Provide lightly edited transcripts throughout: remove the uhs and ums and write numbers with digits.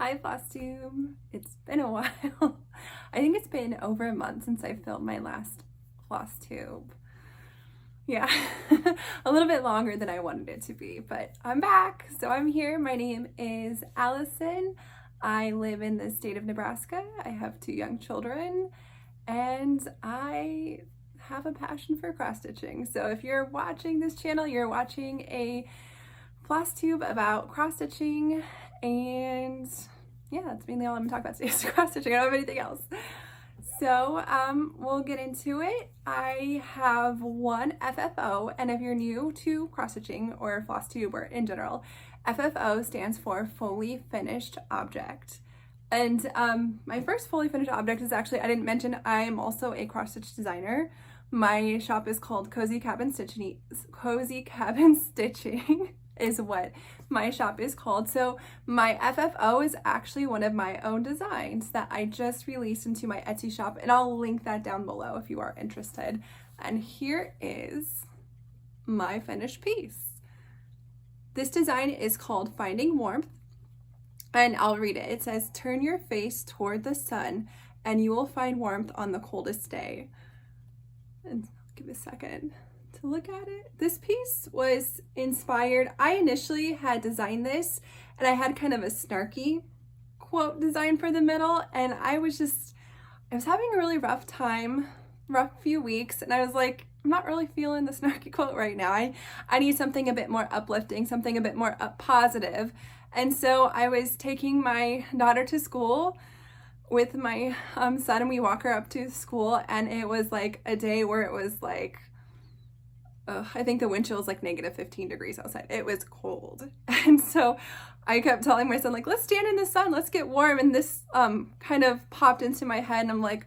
Hi Flosstube. It's been a while. I think it's been over a month since I filmed my last Flosstube. Yeah, a little bit longer than I wanted it to be, but I'm back. So I'm here. My name is Allison. I live in the state of Nebraska. I have 2 young children and I have a passion for cross stitching. So if you're watching this channel, you're watching a Flosstube about cross stitching, and yeah, that's mainly all I'm gonna talk about today is cross stitching. I don't have anything else. So we'll get into it. I have one FFO, and if you're new to cross stitching or Flosstube or in general, FFO stands for fully finished object. And my first fully finished object is actually, I didn't mention, I'm also a cross stitch designer. My shop is called Cozy Cabin Stitching. Is what my shop is called. So my FFO is actually one of my own designs that I just released into my Etsy shop, and I'll link that down below if you are interested. And here is my finished piece. This design is called Finding Warmth, and I'll read it. It says, "Turn your face toward the sun and you will find warmth on the coldest day." And give a second to look at it. This piece was inspired. I initially had designed this and I had kind of a snarky quote design for the middle, and I was having a really rough few weeks, and I was like, I'm not really feeling the snarky quote right now. I need something a bit more uplifting, something a bit more positive. And so I was taking my daughter to school with my son, and we walk her up to school, and it was like a day where it was like, I think the wind chill was like -15 degrees outside. It was cold. And so I kept telling my son, like, let's stand in the sun, let's get warm. And this kind of popped into my head, and I'm like,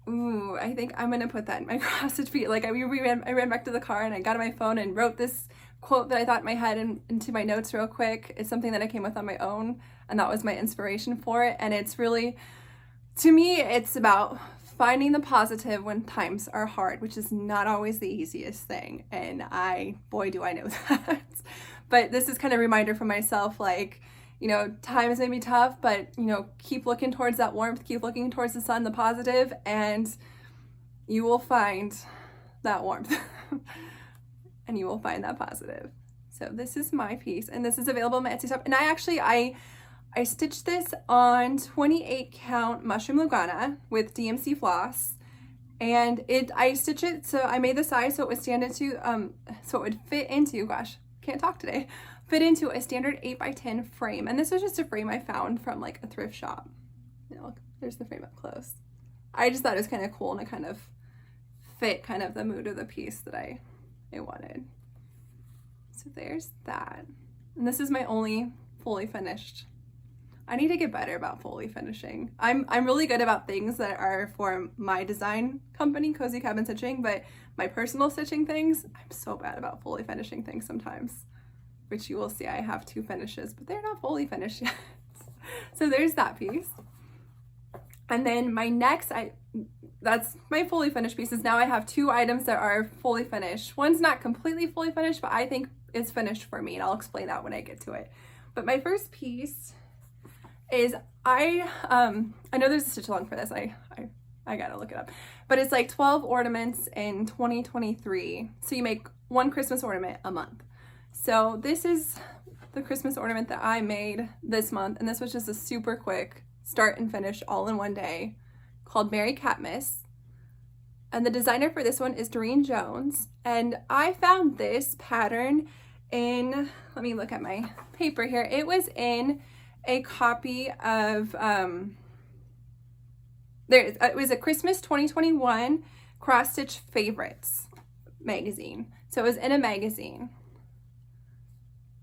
ooh, I think I'm gonna put that in my cross stitch piece. Like I ran back to the car and I got on my phone and wrote this quote that I thought in my head into my notes real quick. It's something that I came with on my own, and that was my inspiration for it. And it's really, to me, it's about finding the positive when times are hard, which is not always the easiest thing. And boy, do I know that. But this is kind of a reminder for myself, like, you know, times may be tough, but, you know, keep looking towards that warmth, keep looking towards the sun, the positive, and you will find that warmth and you will find that positive. So this is my piece, and this is available on my Etsy shop. And I stitched this on 28 count mushroom Lugana with DMC floss, and I stitched it so I made the size so it would stand into so it would fit into, gosh, can't talk today, fit into a standard 8x10 frame. And this was just a frame I found from like a thrift shop. You know, look, there's the frame up close. I just thought it was kind of cool, and it kind of fit kind of the mood of the piece that I wanted. So there's that. And this is my only fully finished. I need to get better about fully finishing. I'm really good about things that are for my design company, Cozy Cabin Stitching, but my personal stitching things, I'm so bad about fully finishing things sometimes, which you will see I have 2 finishes, but they're not fully finished yet. So there's that piece. And then my next, that's my fully finished pieces. Now I have 2 items that are fully finished. One's not completely fully finished, but I think is finished for me, and I'll explain that when I get to it. But my first piece is I know there's a stitch along for this. I gotta look it up, but it's like 12 ornaments in 2023. So you make 1 Christmas ornament a month. So this is the Christmas ornament that I made this month, and this was just a super quick start and finish all in one day, called Merry Catmas. And the designer for this one is Durene Jones. And I found this pattern in, let me look at my paper here. It was in a copy of, it was a Christmas 2021 Cross Stitch Favorites magazine. So it was in a magazine.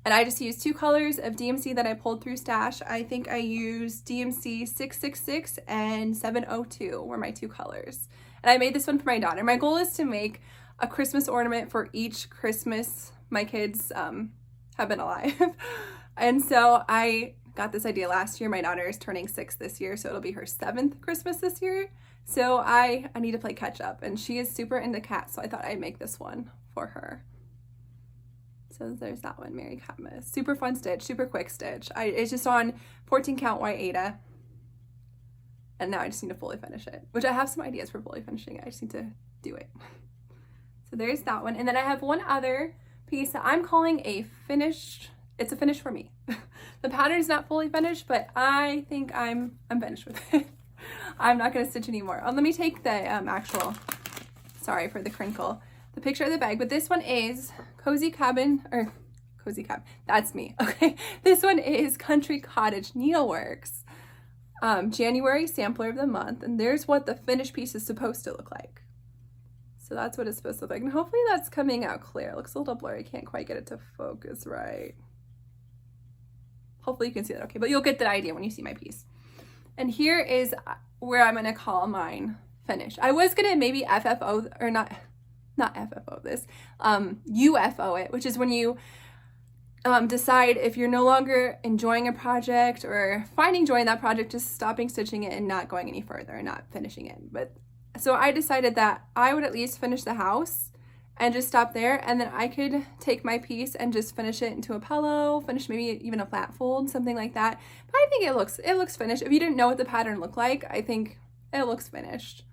And I just used 2 colors of DMC that I pulled through stash. I think I used DMC 666 and 702 were my 2 colors. And I made this one for my daughter. My goal is to make a Christmas ornament for each Christmas my kids have been alive. And so I got this idea last year. My daughter is turning 6 this year, so it'll be her 7th Christmas this year. So I need to play catch up, and she is super into cats, so I thought I'd make this one for her. So there's that one, Mary Catmas. Super fun stitch, super quick stitch. It's just on 14 count white Aida. And now I just need to fully finish it, which I have some ideas for fully finishing. I just need to do it. So there's that one. And then I have one other piece that I'm calling a finished, it's a finish for me. The pattern is not fully finished, but I think I'm finished with it. I'm not gonna stitch anymore. Let me take the actual, sorry for the crinkle, the picture of the bag, but this one is Cozy Cabin, or Cozy Cabin, that's me, okay. This one is Country Cottage Needleworks, January sampler of the month, and there's what the finished piece is supposed to look like. So that's what it's supposed to look like, and hopefully that's coming out clear. It looks a little blurry, I can't quite get it to focus right. Hopefully you can see that okay, but you'll get the idea when you see my piece. And here is where I'm gonna call mine finished. I was gonna maybe FFO, or not FFO this, UFO it, which is when you decide if you're no longer enjoying a project or finding joy in that project, just stopping stitching it and not going any further and not finishing it. But so I decided that I would at least finish the house and just stop there, and then I could take my piece and just finish it into a pillow, finish maybe even a flat fold, something like that. But I think it looks finished. If you didn't know what the pattern looked like, I think it looks finished.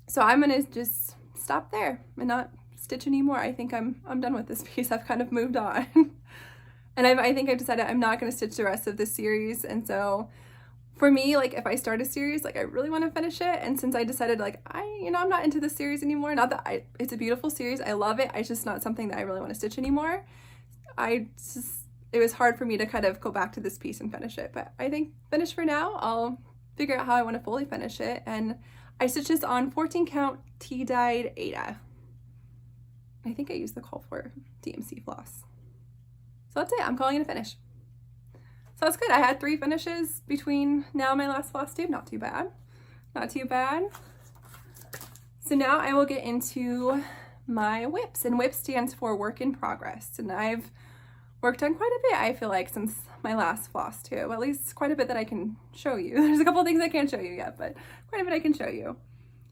So I'm gonna just stop there and not stitch anymore. I think I'm done with this piece. I've kind of moved on. And I think I've decided I'm not gonna stitch the rest of this series. And so for me, like if I start a series, like I really want to finish it. And since I decided like I'm not into this series anymore, not that it's a beautiful series, I love it, it's just not something that I really want to stitch anymore. It was hard for me to kind of go back to this piece and finish it. But I think finish for now. I'll figure out how I want to fully finish it. And I stitched this on 14 count tea-dyed Aida. I think I used the call for DMC floss. So that's it, I'm calling it a finish. So that's good. I had 3 finishes between now and my last Flosstube. Not too bad. Not too bad. So now I will get into my WIPs, and WIP stands for work in progress. And I've worked on quite a bit, I feel like, since my last Flosstube. At least quite a bit that I can show you. There's a couple things I can't show you yet, but quite a bit I can show you.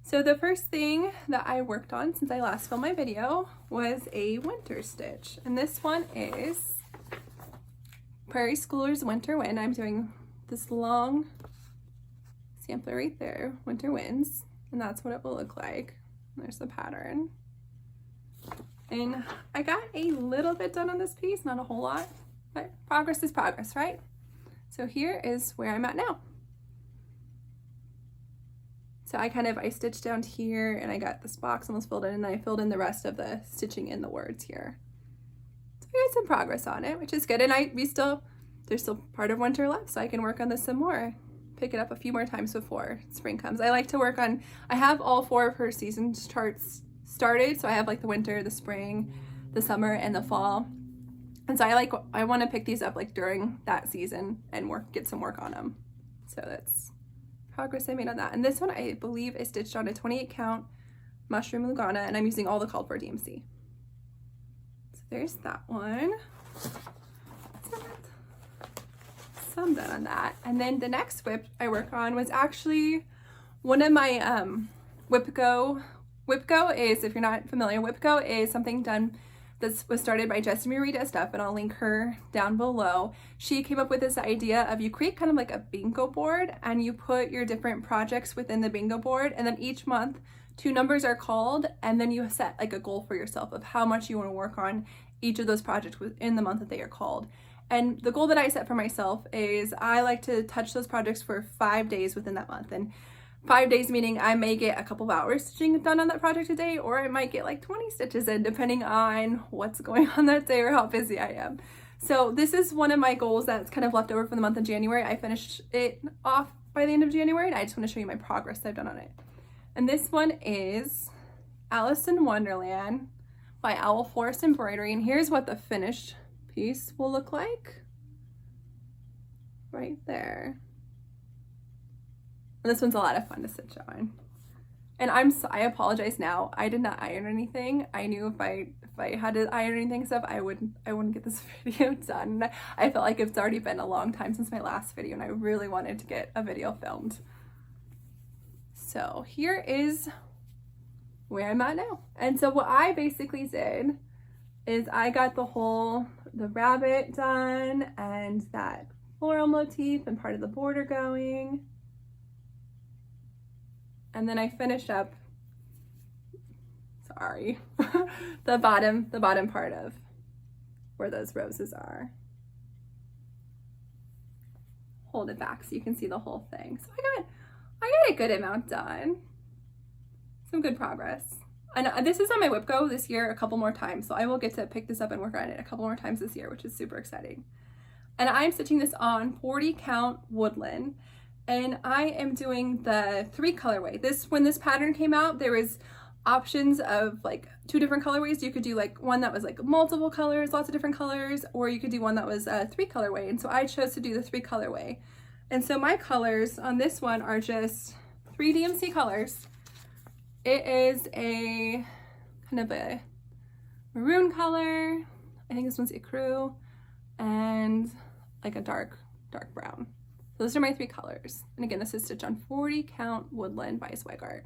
So the first thing that I worked on since I last filmed my video was a winter stitch. And this one is Prairie Schoolers Winter Wind. I'm doing this long sampler right there, Winter Winds, and that's what it will look like. There's the pattern. And I got a little bit done on this piece, not a whole lot, but progress is progress, right? So here is where I'm at now. So I stitched down here and I got this box almost filled in, and I filled in the rest of the stitching in the words here. I got some progress on it, which is good, and there's still part of winter left, so I can work on this some more, pick it up a few more times before spring comes. I like to work on, I have all 4 of her season charts started, so I have like the winter, the spring, the summer, and the fall, and so I want to pick these up like during that season and get some work on them. So that's progress I made on that. And this one I believe I stitched on a 28 count mushroom Lugana, and I'm using all the called for DMC. There's that one. So I'm done on that. And then the next WIP I work on was actually one of my WIPGO. WIPGO is, if you're not familiar, WIPGO is something done that was started by Jessie Marie Stuff, and I'll link her down below. She came up with this idea of you create kind of like a bingo board, and you put your different projects within the bingo board, and then each month 2 numbers are called, and then you set like a goal for yourself of how much you want to work on each of those projects within the month that they are called. And the goal that I set for myself is I like to touch those projects for 5 days within that month. And 5 days meaning I may get a couple of hours stitching done on that project a day, or I might get like 20 stitches in, depending on what's going on that day or how busy I am. So this is one of my goals that's kind of left over from the month of January. I finished it off by the end of January, and I just want to show you my progress that I've done on it. And this one is Alice in Wonderland by Owl Forest Embroidery, and here's what the finished piece will look like right there. And this one's a lot of fun to stitch on. And I apologize now, I did not iron anything. I knew if I had to iron anything stuff, I wouldn't get this video done. I felt like it's already been a long time since my last video, and I really wanted to get a video filmed. So here is where I'm at now. And so what I basically did is I got the rabbit done and that floral motif and part of the border going. And then I finished up, sorry, the bottom part of where those roses are. Hold it back so you can see the whole thing. So I got a good amount done. Some good progress. And this is on my WIPGO this year a couple more times, so I will get to pick this up and work on it a couple more times this year, which is super exciting. And I'm stitching this on 40 count woodland, and I am doing the 3 colorway. When this pattern came out, there was options of like 2 different colorways. You could do like one that was like multiple colors, lots of different colors, or you could do one that was a 3 colorway. And so I chose to do the 3 colorway. And so my colors on this one are just 3 DMC colors. It is a kind of a maroon color. I think this one's ecru, and like a dark brown. So those are my 3 colors. And again, this is stitched on 40 count woodland by Zweigart.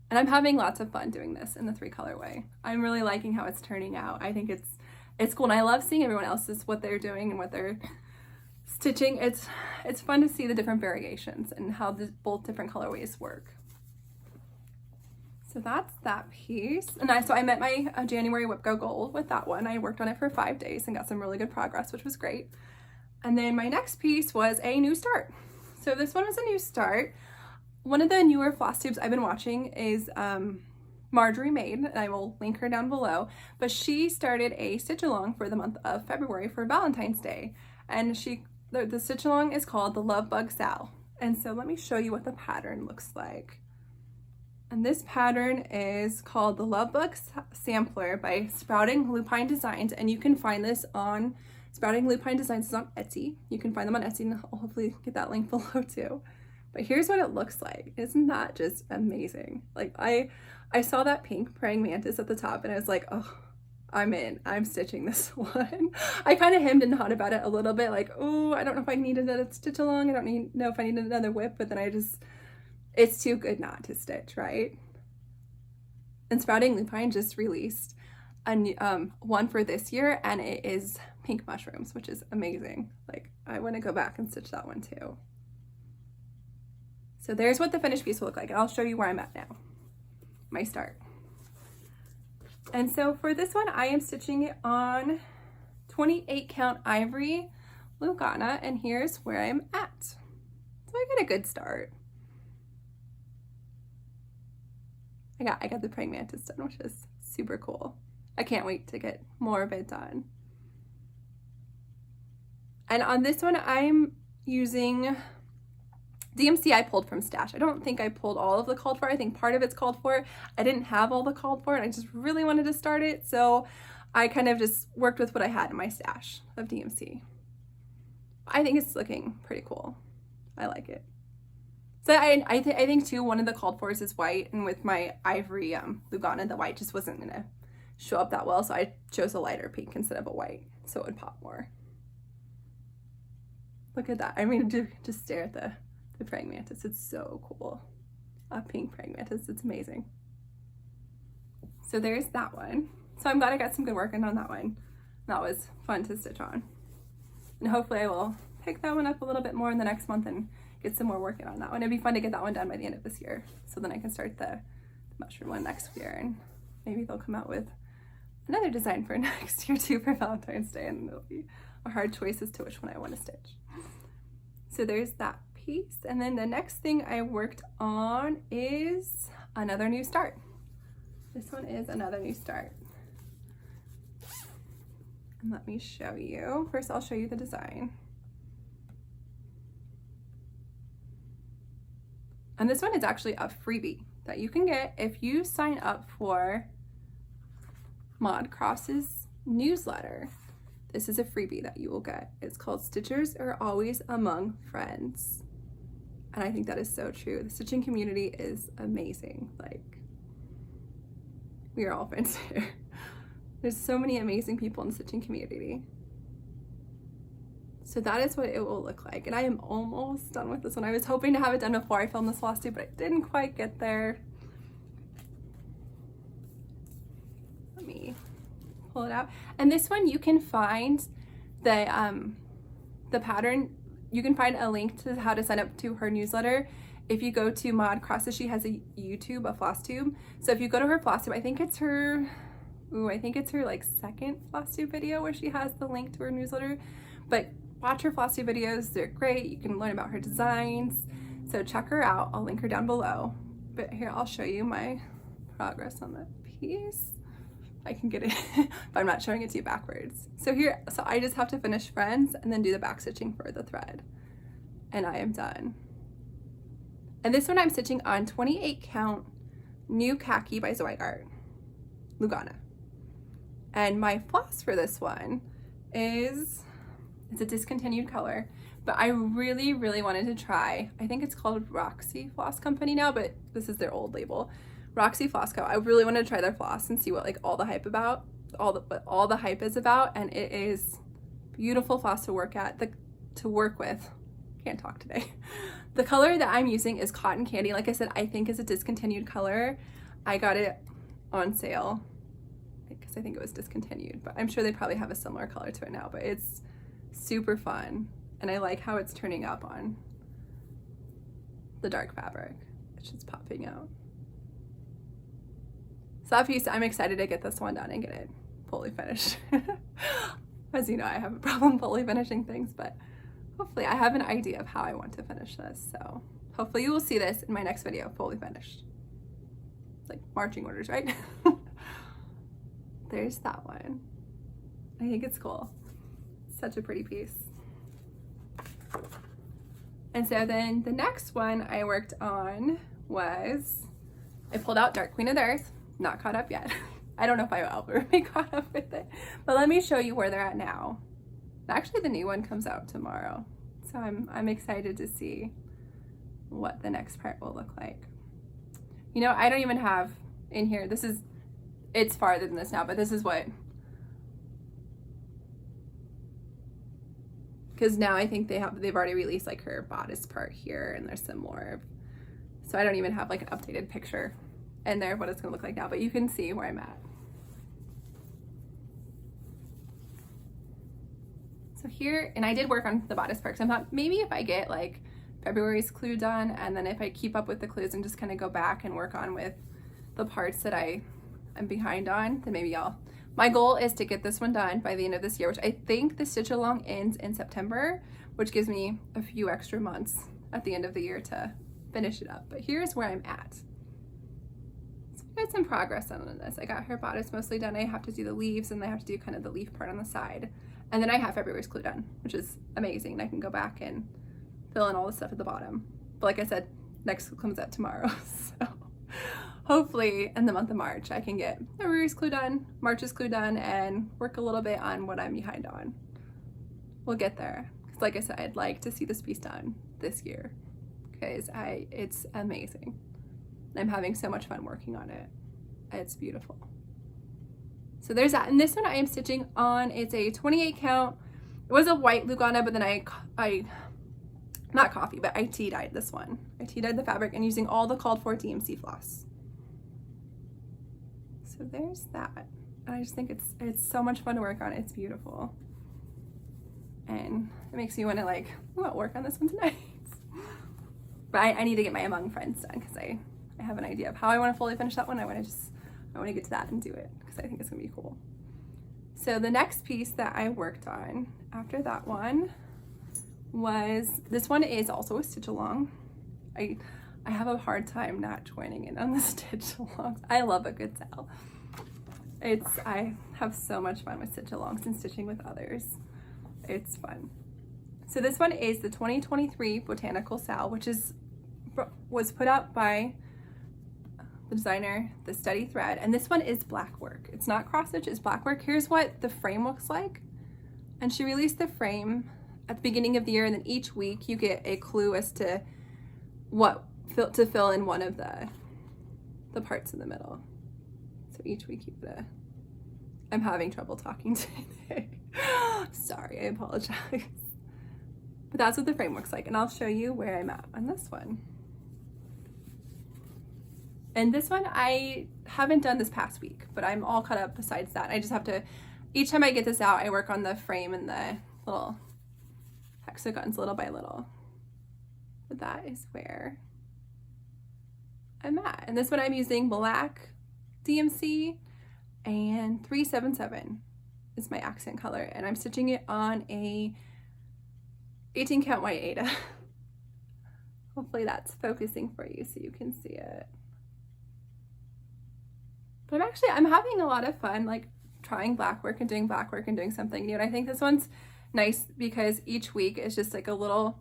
And I'm having lots of fun doing this in the 3 colorway. I'm really liking how it's turning out. I think it's cool, and I love seeing everyone else's what they're doing and what they're stitching. It's fun to see the different variations and how both different colorways work. So that's that piece. And so I met my January WIPGO goal with that one. I worked on it for 5 days and got some really good progress, which was great. And then my next piece was a new start. So this one was a new start. One of the newer Flosstubes I've been watching is Marjorie Made, and I will link her down below. But she started a stitch along for the month of February for Valentine's Day. And the stitch along is called the Love Bug Sal. And so let me show you what the pattern looks like. And this pattern is called the Love Bug Sampler by Sprouting Lupine Designs, and you can find this on Sprouting Lupine Designs is on Etsy. You can find them on Etsy, and I'll hopefully get that link below too. But here's what it looks like. Isn't that just amazing? Like I saw that pink praying mantis at the top, and I was like, oh, I'm in. I'm stitching this one. I kind of hemmed and hawed about it a little bit, like, oh, I don't know if I need another stitch along. I don't know if I need another whip, but then it's too good not to stitch, right? And Sprouting Lupine just released a new, one for this year, and it is pink mushrooms, which is amazing. Like, I want to go back and stitch that one too. So there's what the finished piece will look like, and I'll show you where I'm at now. My start. And so for this one, I am stitching it on 28 count ivory Lugana, and here's where I'm at. So I got a good start. I got the praying mantis done, which is super cool. I can't wait to get more of it done. And on this one, I'm using DMC I pulled from Stash. I don't think I pulled all of the called for. I think part of it's called for. I didn't have all the called for, and I just really wanted to start it. So I kind of just worked with what I had in my stash of DMC. I think it's looking pretty cool. I like it. So I think too, one of the called fors is white, and with my ivory Lugana, the white just wasn't gonna show up that well, so I chose a lighter pink instead of a white, so it would pop more. Look at that. I mean, just stare at the praying mantis. It's so cool. A pink praying mantis. It's amazing. So there's that one. So I'm glad I got some good work in on that one. That was fun to stitch on. And hopefully I will pick that one up a little bit more in the next month and get some more work in on that one. It'd be fun to get that one done by the end of this year, so then I can start the mushroom one next year, and maybe they'll come out with another design for next year too for Valentine's Day, and it'll be a hard choice as to which one I want to stitch. So there's that piece, and then the next thing I worked on is another new start. This one is another new start. And let me show you. First, I'll show you the design. And this one is actually a freebie that you can get if you sign up for Mod Cross's newsletter. This is a freebie that you will get. It's called Stitchers Are Always Among Friends. And I think that is so true. The stitching community is amazing. Like, we are all friends here. There's so many amazing people in the stitching community. So that is what it will look like. And I am almost done with this one. I was hoping to have it done before I filmed this Flosstube, but I didn't quite get there. Let me pull it out. And this one you can find the pattern, you can find a link to how to sign up to her newsletter. If you go to Mod Crosses, she has a YouTube, a Flosstube. So if you go to her Flosstube, I think it's her like second Flosstube video where she has the link to her newsletter. But watch her Flosstube videos, they're great. You can learn about her designs. So check her out, I'll link her down below. But here, I'll show you my progress on that piece. I can get it, but I'm not showing it to you backwards. So here, so I just have to finish Friends and then do the back stitching for the thread. And I am done. And this one I'm stitching on 28 count New Khaki by Zweigart, Lugana. And my floss for this one is, it's a discontinued color, but I really, really wanted to try, I think it's called Roxy Floss Company now, but this is their old label. Roxy Floss Co. I really want to try their floss and see what like all the hype about, what all the hype is about, and it is beautiful floss to work with. Can't talk today. The color that I'm using is Cotton Candy. Like I said, I think is a discontinued color. I got it on sale because I think it was discontinued, but I'm sure they probably have a similar color to it now, but it's super fun. And I like how it's turning up on the dark fabric. It's just popping out. So that piece, I'm excited to get this one done and get it fully finished. As you know, I have a problem fully finishing things, but hopefully I have an idea of how I want to finish this. So hopefully you will see this in my next video, fully finished. Like marching orders, right? There's that one. I think it's cool. Such a pretty piece. And so then the next one I worked on was, I pulled out Dark Queen of the Earth. Not caught up yet. I don't know if I will ever be caught up with it, but let me show you where they're at now. Actually, the new one comes out tomorrow, so I'm excited to see what the next part will look like. You know, I don't even have in here, it's farther than this now, but this is what, because now I think they've already released like her bodice part here, and there's some more, so I don't even have like an updated picture in there of what it's gonna look like now, but you can see where I'm at. So here, and I did work on the bodice part, because I thought maybe if I get like February's clue done, and then if I keep up with the clues and just kind of go back and work on with the parts that I'm behind on, then maybe my goal is to get this one done by the end of this year, which I think the stitch along ends in September, which gives me a few extra months at the end of the year to finish it up. But here's where I'm at. I got some progress on this. I got her bodice mostly done. I have to do the leaves, and I have to do kind of the leaf part on the side. And then I have February's clue done, which is amazing. I can go back and fill in all the stuff at the bottom. But like I said, next clue comes out tomorrow. So hopefully in the month of March, I can get February's clue done, March's clue done, and work a little bit on what I'm behind on. We'll get there. Because like I said, I'd like to see this piece done this year, because it's amazing. I'm having so much fun working on it. It's beautiful. So there's that. And this one I am stitching on, it's a 28 count. It was a white Lugana, but then I not coffee, but I tea dyed this one. I tea dyed the fabric and using all the called for DMC floss. So there's that. And I just think it's so much fun to work on. It's beautiful. And it makes me want to like, I'll work on this one tonight. But I need to get my Among Friends done, because I have an idea of how I want to fully finish that one. I want to get to that and do it, because I think it's gonna be cool. So the next piece that I worked on after that one was, this one is also a stitch along. I have a hard time not joining in on the stitch alongs. I love a good sal. I have so much fun with stitch alongs and stitching with others. It's fun. So this one is the 2023 Botanical Sal, which was put out by the designer, the Steady Thread, and this one is black work. It's not cross stitch, it's black work. Here's what the frame looks like. And she released the frame at the beginning of the year, and then each week you get a clue as to what to fill in one of the parts in the middle. So each week you get I'm having trouble talking today. Sorry, I apologize. But that's what the frame looks like, and I'll show you where I'm at on this one. And this one I haven't done this past week, but I'm all caught up besides that. I just have to, each time I get this out, I work on the frame and the little hexagons little by little. But that is where I'm at. And this one I'm using black DMC and 377 is my accent color. And I'm stitching it on a 18 count white Aida. Hopefully that's focusing for you so you can see it. But I'm having a lot of fun like trying black work and doing something new. And I think this one's nice because each week is just like a little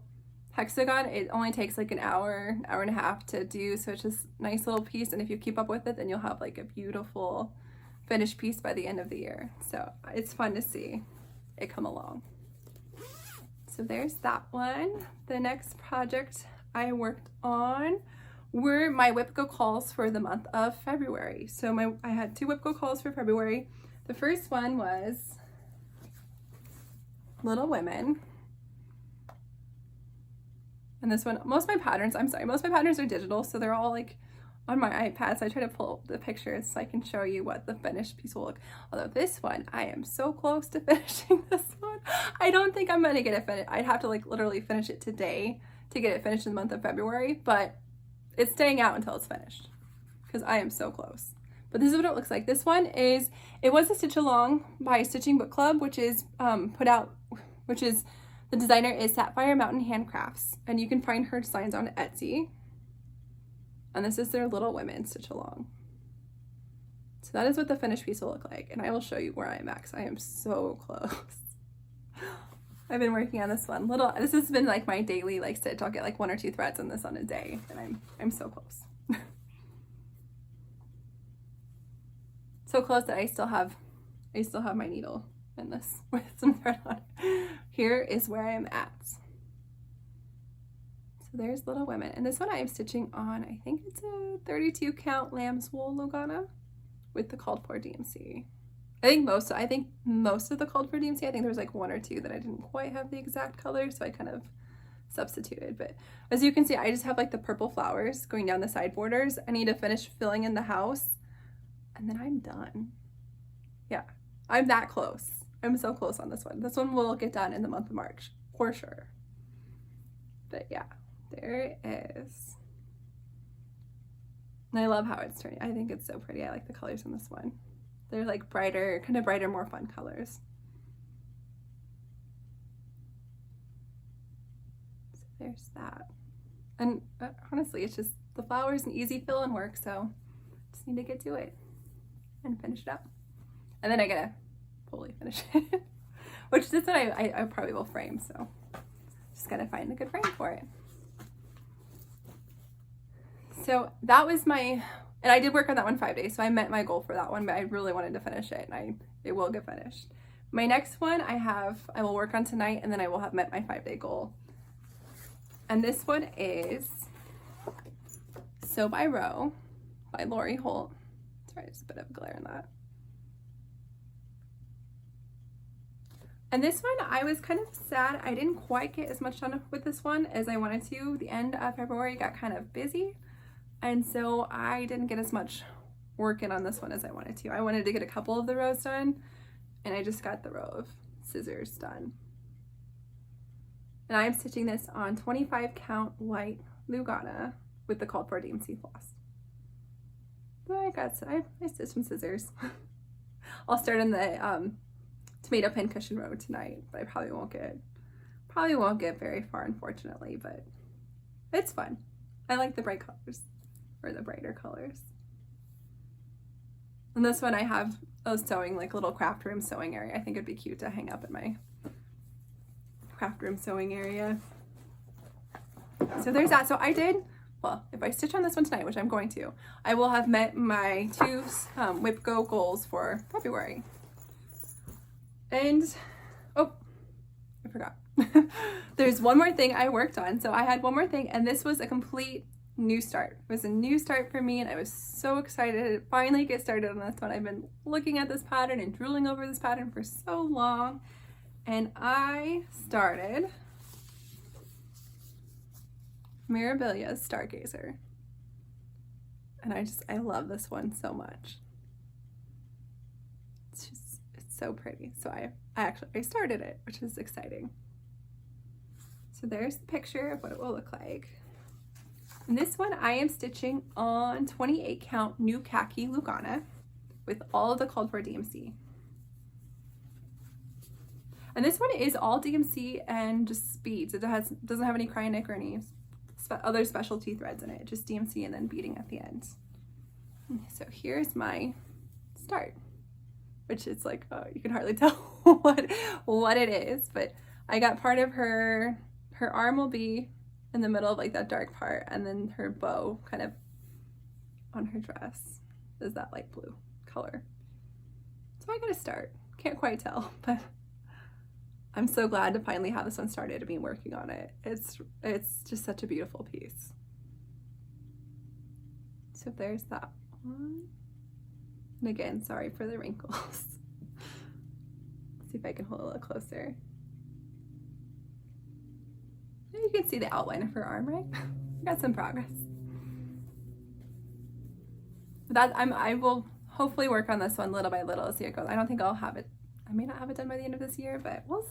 hexagon. It only takes like an hour and a half to do, so it's just a nice little piece, and if you keep up with it, then you'll have like a beautiful finished piece by the end of the year. So it's fun to see it come along. So there's that one. The next project I worked on were my WIPGO calls for the month of February. So I had 2 WIPGO calls for February. The first one was Little Women. And this one, most of my patterns are digital, so they're all like on my iPad. So I try to pull up the pictures so I can show you what the finished piece will look. Although this one, I am so close to finishing this one. I don't think I'm gonna get it finished. I'd have to like literally finish it today to get it finished in the month of February, but it's staying out until it's finished because I am so close. But this is what it looks like. This one is, it was a stitch along by Stitching Book Club, which is the designer is Sapphire Mountain Handcrafts, and you can find her designs on Etsy. And this is their Little Women stitch along. So that is what the finished piece will look like, and I will show you where I am at because I am so close. I've been working on this one. This has been like my daily like stitch. I'll get like 1 or 2 threads on this on a day, and I'm so close. So close that I still have my needle in this with some thread on it. Here is where I am at. So there's Little Women, and this one I am stitching on, I think it's a 32 count lamb's wool Lugana with the called for DMC. I think most of the called for DMC, I think there was like 1 or 2 that I didn't quite have the exact color, so I kind of substituted. But as you can see, I just have like the purple flowers going down the side borders. I need to finish filling in the house, and then I'm done. Yeah, I'm that close. I'm so close on this one. This one will get done in the month of March, for sure. But yeah, there it is. And I love how it's turning. I think it's so pretty. I like the colors in this one. They're like brighter, kind of brighter, more fun colors. So there's that. And honestly, it's just the flowers and easy fill and work, so just need to get to it and finish it up. And then I gotta fully finish it, which this one I probably will frame, so just gotta find a good frame for it. So that was and I did work on that one 5 days, so I met my goal for that one, but I really wanted to finish it, and it will get finished. My next one I will work on tonight, and then I will have met my 5-day goal. And this one is Sew by Row by Lori Holt. Sorry, there's a bit of glare in that. And this one, I was kind of sad. I didn't quite get as much done with this one as I wanted to. The end of February got kind of busy, and so I didn't get as much work in on this one as I wanted to. I wanted to get a couple of the rows done, and I just got the row of scissors done. And I'm stitching this on 25 count white Lugana with the called for DMC floss. But I stitched some scissors. I'll start in the tomato pin cushion row tonight, but I probably won't get very far, unfortunately, but it's fun. I like the bright colors, or the brighter colors. And this one I have a sewing, like little craft room sewing area. I think it'd be cute to hang up in my craft room sewing area. So there's that. So well, if I stitch on this one tonight, which I'm going to, I will have met my 2 WIPGO goals for February. And, oh, I forgot. There's one more thing I worked on. So I had one more thing, and this was a complete new start. It was a new start for me, and I was so excited to finally get started on this one. I've been looking at this pattern and drooling over this pattern for so long, and I started Mirabilia's Stargazer. And I love this one so much. It's so pretty. So I started it, which is exciting. So there's the picture of what it will look like. And this one I am stitching on 28 count new khaki Lugana with all of the called for DMC. And this one is all DMC and just beads. It doesn't have any cryonic or any other specialty threads in it, just DMC and then beading at the end. So here's my start, which is like, oh, you can hardly tell what it is, but I got part of her arm will be in the middle of like that dark part, and then her bow kind of on her dress is that light blue color. So I gotta start. Can't quite tell, but I'm so glad to finally have this one started and be working on it. It's just such a beautiful piece. So there's that one. And again, sorry for the wrinkles. Let's see if I can hold it a little closer. You can see the outline of her arm, right? Got some progress. But I will hopefully work on this one little by little as the year goes. I don't think I'll have it. I may not have it done by the end of this year, but we'll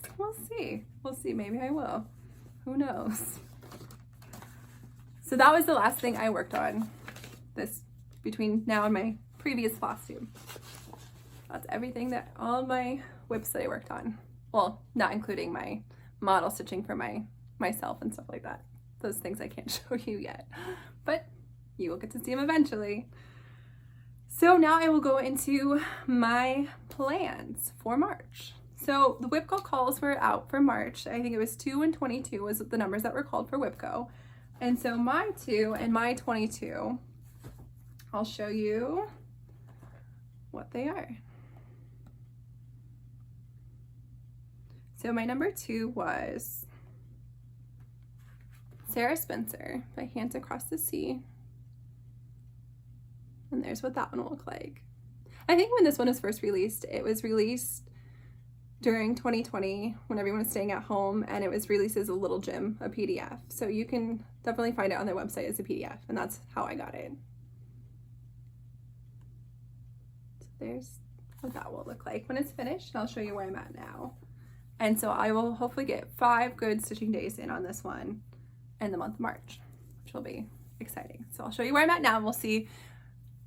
see. We'll see. Maybe I will. Who knows? So that was the last thing I worked on between now and my previous Flosstube. That's everything that all my whips that I worked on. Well, not including my model stitching for myself and stuff like that. Those things I can't show you yet, but you will get to see them eventually. So now I will go into my plans for March. So the WIPGO calls were out for March. I think it was 2 and 22 was the numbers that were called for WIPGO. And so my 2 and my 22, I'll show you what they are. So my number 2 was Sarah Spencer by Hands Across the Sea. And there's what that one will look like. I think when this one was first released, it was released during 2020 when everyone was staying at home, and it was released as a little gem, a PDF. So you can definitely find it on their website as a PDF, and that's how I got it. So there's what that will look like when it's finished, and I'll show you where I'm at now. And so I will hopefully get 5 good stitching days in on this one in the month of March, which will be exciting. So I'll show you where I'm at now, and we'll see,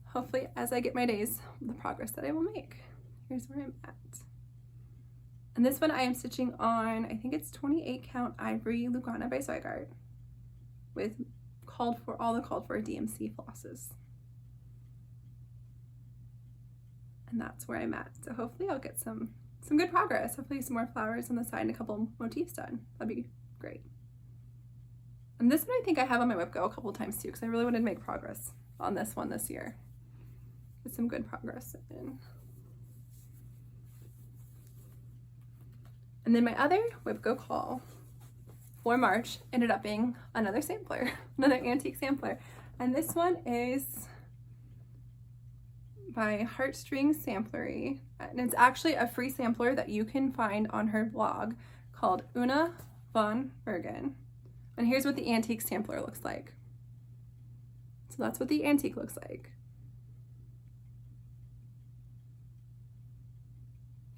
hopefully as I get my days, the progress that I will make. Here's where I'm at. And this one I am stitching on, I think it's 28 count Ivory Lugana by Zweigart with all the called for DMC flosses. And that's where I'm at. So hopefully I'll get some good progress. Hopefully some more flowers on the side and a couple motifs done. That'd be great. And this one I think I have on my WIPGO a couple times too, because I really wanted to make progress on this one this year. With some good progress in. And then my other WIPGO call for March ended up being another sampler, another antique sampler. And this one is by Heartstring Samplery. And it's actually a free sampler that you can find on her blog called Una von Bergen. And here's what the antique sampler looks like. So that's what the antique looks like.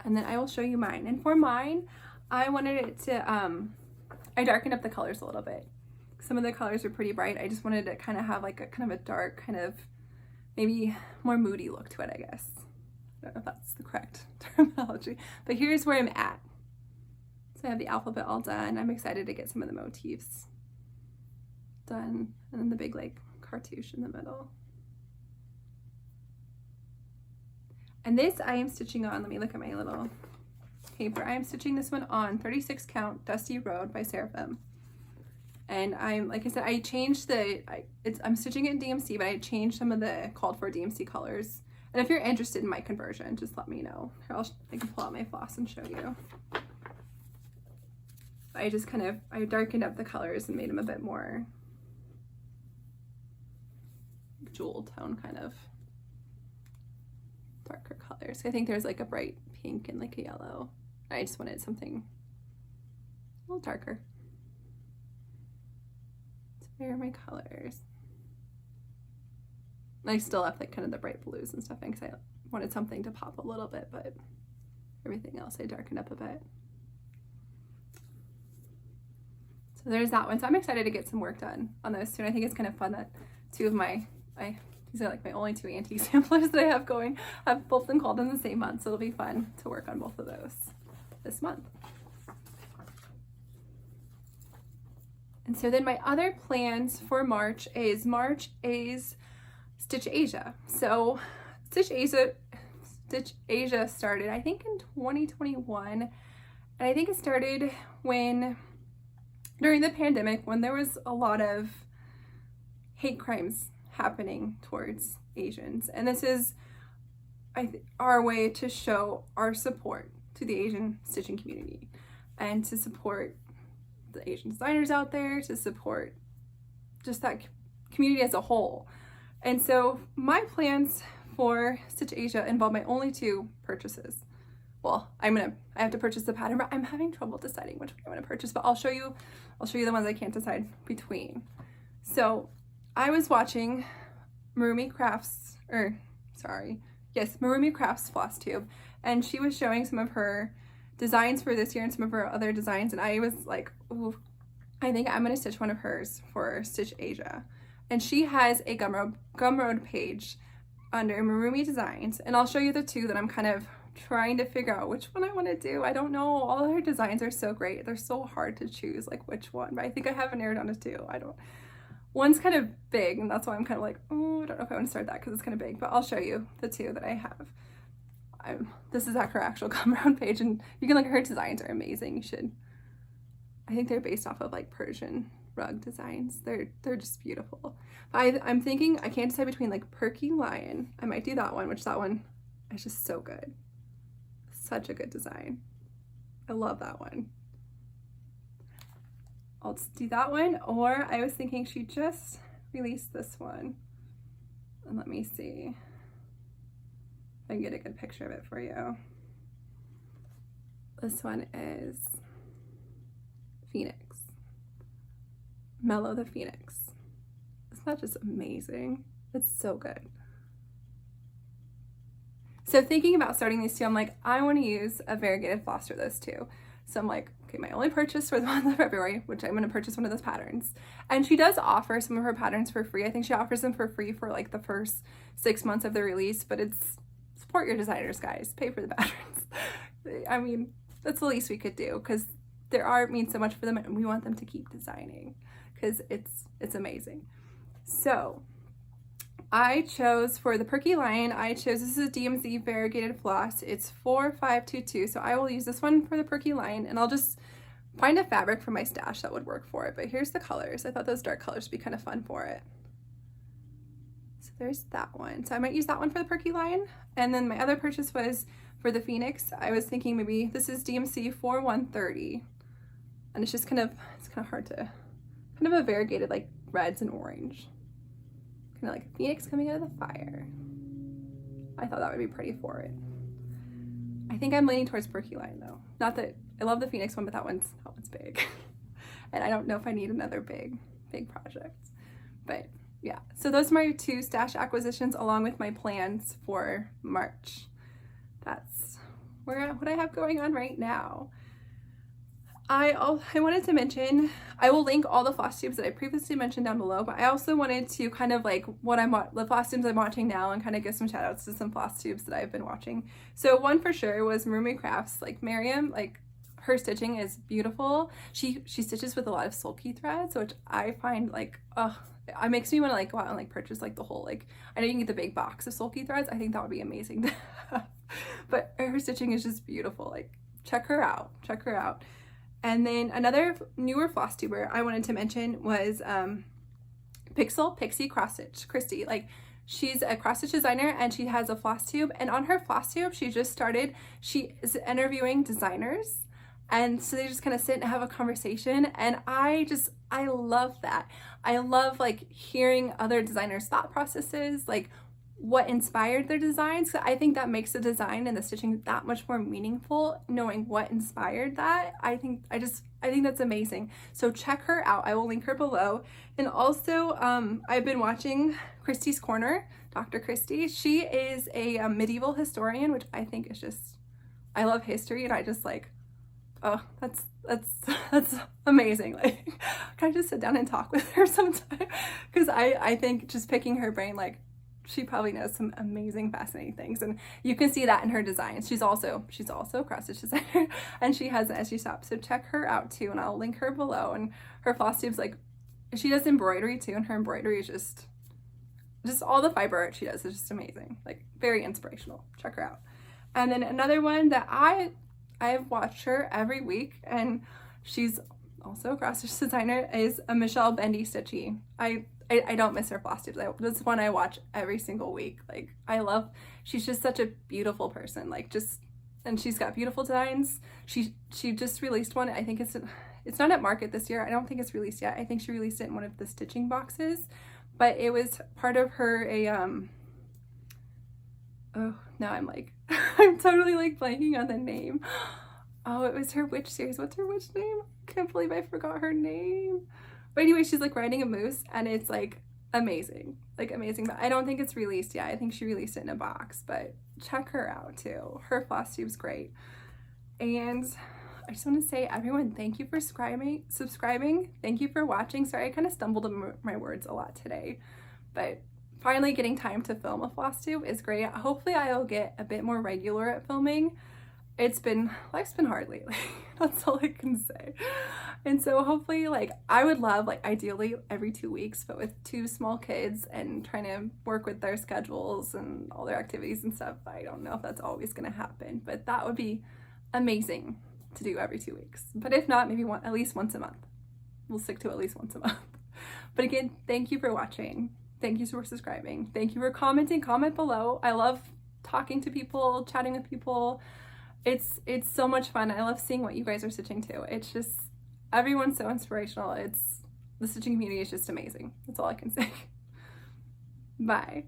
And then I will show you mine. And for mine, I wanted it to, I darkened up the colors a little bit. Some of the colors are pretty bright. I just wanted to kind of have like a kind of a dark, kind of maybe more moody look to it, I guess. I don't know if that's the correct terminology, but here's where I'm at. So I have the alphabet all done. I'm excited to get some of the motifs done. And then the big like cartouche in the middle. And this I am stitching on, let me look at my little paper. I am stitching this one on 36 count Dusty Road by Seraphim. And I'm, like I said, I changed I'm stitching it in DMC, but I changed some of the called for DMC colors. And if you're interested in my conversion, just let me know. Here, I can pull out my floss and show you. I just I darkened up the colors and made them a bit more jewel tone, kind of darker colors. I think there's like a bright pink and like a yellow. I just wanted something a little darker. So here are my colors. I still left like kind of the bright blues and stuff in because I wanted something to pop a little bit, but everything else I darkened up a bit. So there's that one. So I'm excited to get some work done on those two. And I think it's kind of fun that two of these are like my only two antique samplers that I have going. I've both been called in the same month, so it'll be fun to work on both of those this month. And so then my other plans for March is Stitch Asia. So Stitch Asia started, I think, in 2021. And I think it started during the pandemic, when there was a lot of hate crimes happening towards Asians. And this is our way to show our support to the Asian stitching community and to support the Asian designers out there, to support just that community as a whole. And so my plans for Stitch Asia involve my only two purchases. Well, I have to purchase the pattern, but I'm having trouble deciding which one I want to purchase, but I'll show you the ones I can't decide between. So I was watching Mirabilia Crafts Flosstube, and she was showing some of her designs for this year and some of her other designs, and I was like, ooh, I think I'm gonna stitch one of hers for Stitch Asia. And she has a Gumroad page under Mirabilia Designs, and I'll show you the two that I'm kind of trying to figure out which one I want to do. I don't know. All of her designs are so great. They're so hard to choose like which one, but I think I have it narrowed down to two. One's kind of big, and that's why I'm kind of like, oh, I don't know if I want to start that because it's kind of big, but I'll show you the two that I have. This is at her actual Gumroad page, and you can look at her designs are amazing. I think they're based off of like Persian rug designs. They're just beautiful. But I'm thinking I can't decide between like Perky Lion. I might do that one, which that one is just so good. Such a good design. I love that one. I'll just do that one, or I was thinking she just released this one. And let me see if I can get a good picture of it for you. This one is Phoenix. Mellow the Phoenix. Isn't that just amazing? It's so good. So thinking about starting these two, I'm like, I want to use a variegated floss for those two. So I'm like, okay, my only purchase for the month of February, which I'm going to purchase one of those patterns. And she does offer some of her patterns for free. I think she offers them for free for like the first 6 months of the release, but it's support your designers, guys. Pay for the patterns. I mean, that's the least we could do because their art means so much for them and we want them to keep designing because it's amazing. So I chose for the Perky Lion, this is a DMZ variegated floss. It's 4522, so I will use this one for the Perky Lion, and I'll just find a fabric from my stash that would work for it. But here's the colors. I thought those dark colors would be kind of fun for it. So there's that one. So I might use that one for the Perky Lion. And then my other purchase was for the Phoenix. I was thinking maybe this is DMC 4130, and it's just kind of hard to, kind of a variegated like reds and orange. Kind of like a phoenix coming out of the fire. I thought that would be pretty for it. I think I'm leaning towards Perky Lion though. Not that I love the Phoenix one, but that one's big. And I don't know if I need another big project. But yeah, so those are my two stash acquisitions along with my plans for March. That's what I have going on right now. I wanted to mention, I will link all the Flosstubes that I previously mentioned down below, but I also wanted to kind of like the Flosstubes I'm watching now and kind of give some shout outs to some Flosstubes that I've been watching. So one for sure was Mirabilia Crafts. Like Miriam, like her stitching is beautiful. She stitches with a lot of sulky threads, which I find like, it makes me want to like go out and like purchase like the whole, like, I know you can get the big box of sulky threads. I think that would be amazing to have. But her stitching is just beautiful. Like check her out. And then another newer Flosstuber I wanted to mention was Pixie Cross Stitch, Christy. Like she's a cross stitch designer and she has a Flosstube, and on her Flosstube she is interviewing designers, and so they just kind of sit and have a conversation, and I love that. I love like hearing other designers' thought processes, like what inspired their designs. So I think that makes the design and the stitching that much more meaningful, knowing what inspired that. I think that's amazing. So check her out. I will link her below. And also, I've been watching Christie's Corner, Dr. Christie. She is a medieval historian, which I think is just, I love history, and I just like, oh, that's amazing. Like, can I just sit down and talk with her sometime? Because I think just picking her brain, like, she probably knows some amazing, fascinating things, and you can see that in her designs. She's also a cross-stitch designer, and she has an Etsy shop, so check her out too, and I'll link her below. And her Flosstubes, like, she does embroidery too, and her embroidery is just all the fiber art she does is just amazing, like very inspirational. Check her out. And then another one that I've watched her every week, and she's also a cross-stitch designer, is a Michelle Bendy Stitchy. I don't miss her Flosstubes. This one I watch every single week. Like, she's just such a beautiful person. Like, and she's got beautiful designs. She just released one. I think it's not at market this year. I don't think it's released yet. I think she released it in one of the stitching boxes, but it was part of her oh, now I'm like, I'm totally like blanking on the name. Oh, it was her witch series. What's her witch name? I can't believe I forgot her name. But anyway, she's like riding a moose, and it's like amazing, but I don't think it's released yet. I think she released it in a box, but check her out too. Her Flosstube's great. And I just want to say, everyone, thank you for subscribing. Thank you for watching. Sorry, I kind of stumbled on my words a lot today, but finally getting time to film a Flosstube is great. Hopefully I'll get a bit more regular at filming. Life's been hard lately. That's all I can say. And so hopefully, like, I would love, like, ideally every 2 weeks, but with 2 small kids and trying to work with their schedules and all their activities and stuff, I don't know if that's always going to happen, but that would be amazing to do every 2 weeks. But if not, maybe at least once a month. We'll stick to at least once a month. But again, thank you for watching. Thank you for subscribing. Thank you for commenting. Comment below. I love talking to people, chatting with people. It's so much fun. I love seeing what you guys are stitching too. It's just, everyone's so inspirational. The stitching community is just amazing. That's all I can say. Bye.